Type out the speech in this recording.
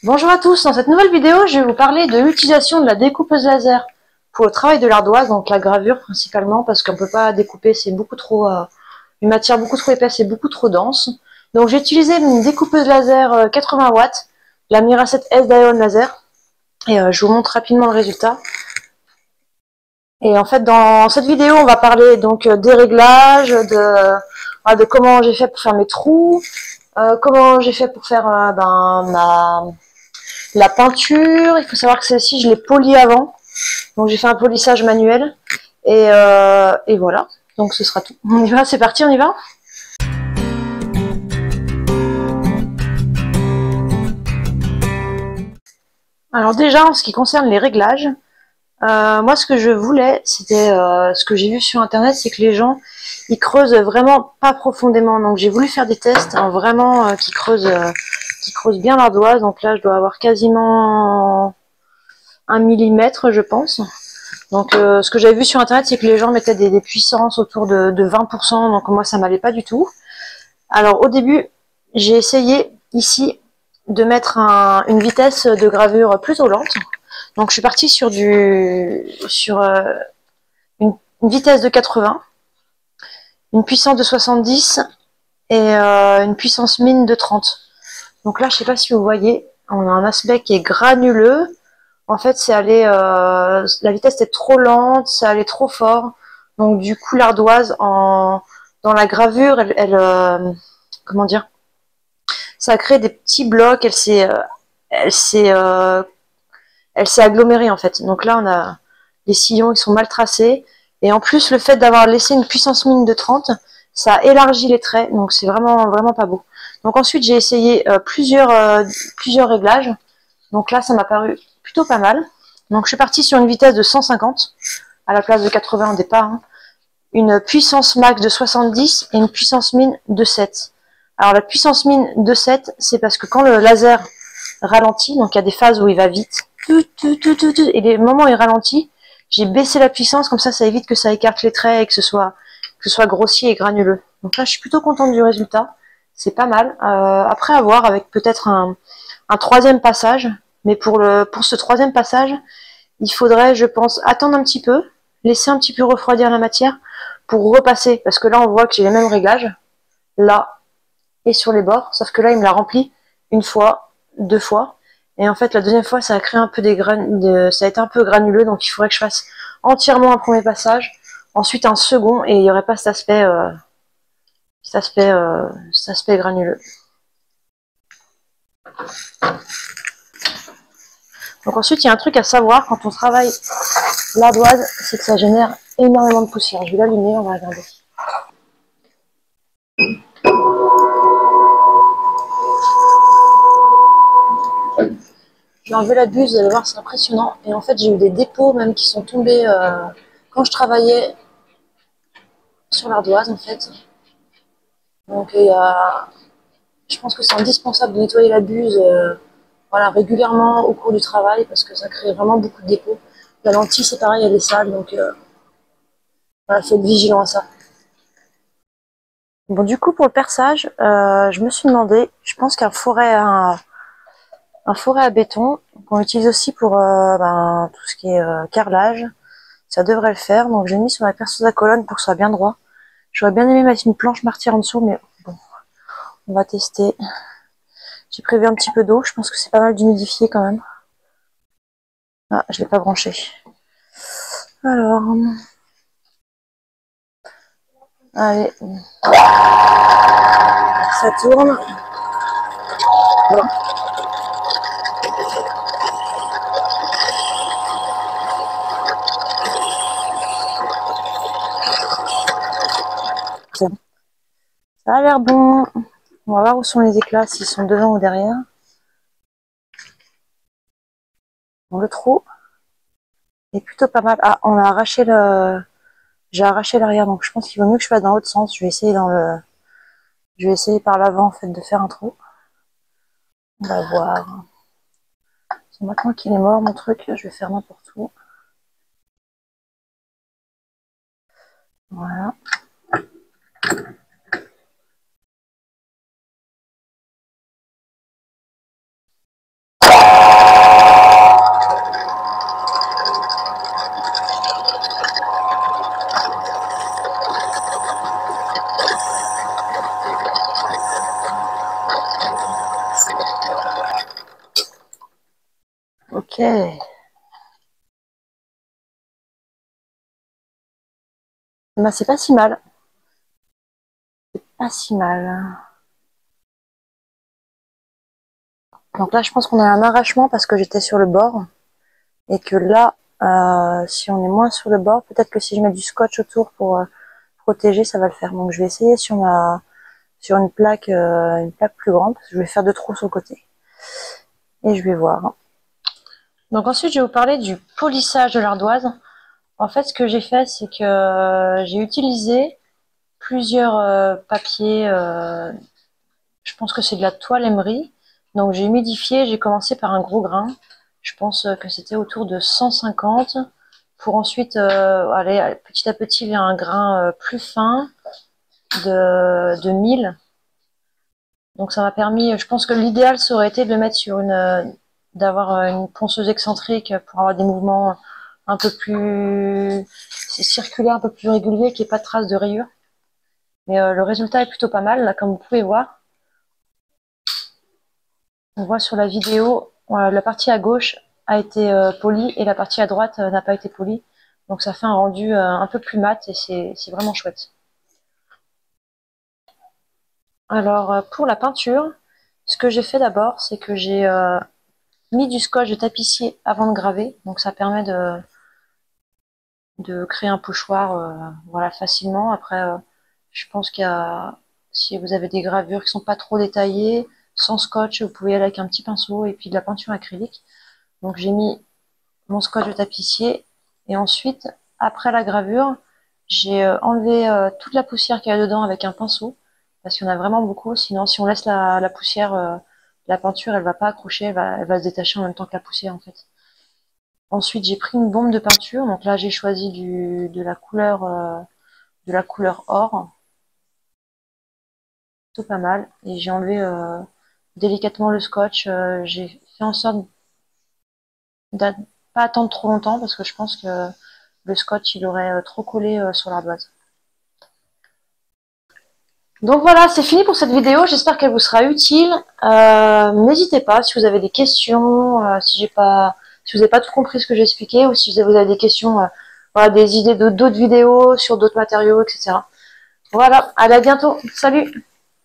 Bonjour à tous, dans cette nouvelle vidéo, je vais vous parler de l'utilisation de la découpeuse laser pour le travail de l'ardoise, donc la gravure principalement, parce qu'on ne peut pas découper, c'est beaucoup trop, une matière beaucoup trop épaisse et beaucoup trop dense. Donc j'ai utilisé une découpeuse laser 80 watts, la Mira 7S d'Ion Laser, et je vous montre rapidement le résultat. Et en fait, dans cette vidéo, on va parler donc des réglages, de comment j'ai fait pour faire mes trous, comment j'ai fait pour faire la peinture. Il faut savoir que celle-ci, je l'ai polie avant. Donc j'ai fait un polissage manuel. Et voilà. Donc ce sera tout. On y va, c'est parti, on y va. Alors déjà, en ce qui concerne les réglages, moi ce que je voulais, c'était ce que j'ai vu sur internet, c'est que les gens, ils creusent vraiment pas profondément. Donc j'ai voulu faire des tests vraiment qui creusent bien l'ardoise. Donc là, je dois avoir quasiment 1 millimètre, je pense. Donc ce que j'avais vu sur internet, c'est que les gens mettaient des puissances autour de 20%, donc moi ça m'allait pas du tout. Alors au début, j'ai essayé ici de mettre une vitesse de gravure plutôt lente. Donc je suis partie sur une vitesse de 80, une puissance de 70 et une puissance mine de 30. Donc là, je sais pas si vous voyez, on a un aspect qui est granuleux. En fait, la vitesse était trop lente, ça allait trop fort. Donc du coup, l'ardoise, dans la gravure, comment dire, ça a créé des petits blocs. Elle s'est, euh, elle s'est agglomérée en fait. Donc là, on a les sillons, ils sont mal tracés. Et en plus, le fait d'avoir laissé une puissance mine de 30, ça a élargi les traits. Donc c'est vraiment, vraiment pas beau. Donc ensuite, j'ai essayé plusieurs réglages. Donc là, ça m'a paru plutôt pas mal. Donc je suis partie sur une vitesse de 150 à la place de 80 au départ, hein. Une puissance max de 70 et une puissance mine de 7. Alors la puissance mine de 7, c'est parce que quand le laser ralentit, donc il y a des phases où il va vite, et les moments où il ralentit, j'ai baissé la puissance, comme ça évite que ça écarte les traits et que ce soit grossier et granuleux. Donc là, je suis plutôt contente du résultat. C'est pas mal. Après, à voir avec peut-être un troisième passage. Mais pour ce troisième passage, il faudrait, je pense, attendre un petit peu, laisser un petit peu refroidir la matière pour repasser. Parce que là, on voit que j'ai les mêmes réglages, là et sur les bords. Sauf que là, il me l'a rempli une fois, deux fois. Et en fait, la deuxième fois, ça a créé un peu ça a été un peu granuleux. Donc, il faudrait que je fasse entièrement un premier passage, ensuite un second, et il n'y aurait pas cet aspect granuleux. Donc ensuite, il y a un truc à savoir quand on travaille l'ardoise, c'est que ça génère énormément de poussière. Je vais l'allumer, on va regarder. J'ai enlevé la buse, vous allez voir, c'est impressionnant. Et en fait, j'ai eu des dépôts même qui sont tombés quand je travaillais sur l'ardoise, en fait. Donc je pense que c'est indispensable de nettoyer la buse voilà, régulièrement au cours du travail parce que ça crée vraiment beaucoup de dépôts. La lentille, c'est pareil, elle est sale, donc voilà, faut être vigilant à ça. Bon, du coup, pour le perçage, je me suis demandé, je pense qu'un foret à béton, qu'on utilise aussi pour tout ce qui est carrelage, ça devrait le faire. Donc, j'ai mis sur la perceuse à colonne pour que ce soit bien droit. J'aurais bien aimé mettre une planche martyre en dessous, mais bon, on va tester. J'ai prévu un petit peu d'eau, je pense que c'est pas mal d'humidifier quand même. Ah, je l'ai pas branché. Alors, allez, ça tourne. Voilà. Ça a l'air bon. On va voir où sont les éclats, s'ils sont devant ou derrière. Bon, le trou est plutôt pas mal. Ah, j'ai arraché l'arrière, donc je pense qu'il vaut mieux que je fasse dans l'autre sens. Je vais essayer par l'avant en fait de faire un trou. On va voir. C'est maintenant qu'il est mort mon truc, je vais faire n'importe où. Voilà. Ok. Bah, c'est pas si mal. Pas si mal. Donc là, je pense qu'on a un arrachement parce que j'étais sur le bord. Et que là, si on est moins sur le bord, peut-être que si je mets du scotch autour pour protéger, ça va le faire. Donc je vais essayer sur une plaque plus grande, parce que je vais faire 2 trous sur le côté. Et je vais voir. Donc ensuite, je vais vous parler du polissage de l'ardoise. En fait, ce que j'ai fait, c'est que j'ai utilisé plusieurs papiers. Je pense que c'est de la toile émerie. Donc j'ai humidifié, j'ai commencé par un gros grain. Je pense que c'était autour de 150 pour ensuite aller petit à petit vers un grain plus fin de 1000. Donc ça m'a permis, je pense que l'idéal ça aurait été de le mettre sur d'avoir une ponceuse excentrique pour avoir des mouvements un peu plus circulaires, un peu plus réguliers, qu'il n'y ait pas de traces de rayures. Mais le résultat est plutôt pas mal, là, comme vous pouvez voir. On voit sur la vidéo, la partie à gauche a été polie et la partie à droite n'a pas été polie. Donc ça fait un rendu un peu plus mat et c'est vraiment chouette. Alors pour la peinture, ce que j'ai fait d'abord, c'est que j'ai mis du scotch de tapissier avant de graver. Donc ça permet de créer un pochoir voilà, facilement. Après, je pense qu'il y a, si vous avez des gravures qui sont pas trop détaillées, sans scotch, vous pouvez y aller avec un petit pinceau et puis de la peinture acrylique. Donc j'ai mis mon scotch de tapissier et ensuite, après la gravure, j'ai enlevé toute la poussière qu'il y a dedans avec un pinceau parce qu'il y en a vraiment beaucoup. Sinon, si on laisse la poussière, la peinture, elle va pas accrocher, elle va se détacher en même temps que la poussière en fait. Ensuite, j'ai pris une bombe de peinture. Donc là, j'ai choisi de la couleur or, tout pas mal. Et j'ai enlevé délicatement le scotch. J'ai fait en sorte de pas attendre trop longtemps parce que je pense que le scotch, il aurait trop collé sur l'ardoise. Donc voilà, c'est fini pour cette vidéo. J'espère qu'elle vous sera utile. N'hésitez pas si vous avez des questions, si vous n'avez pas tout compris ce que j'ai expliqué, ou si vous avez des questions, voilà, des idées d'autres vidéos sur d'autres matériaux, etc. Voilà, allez, à bientôt. Salut!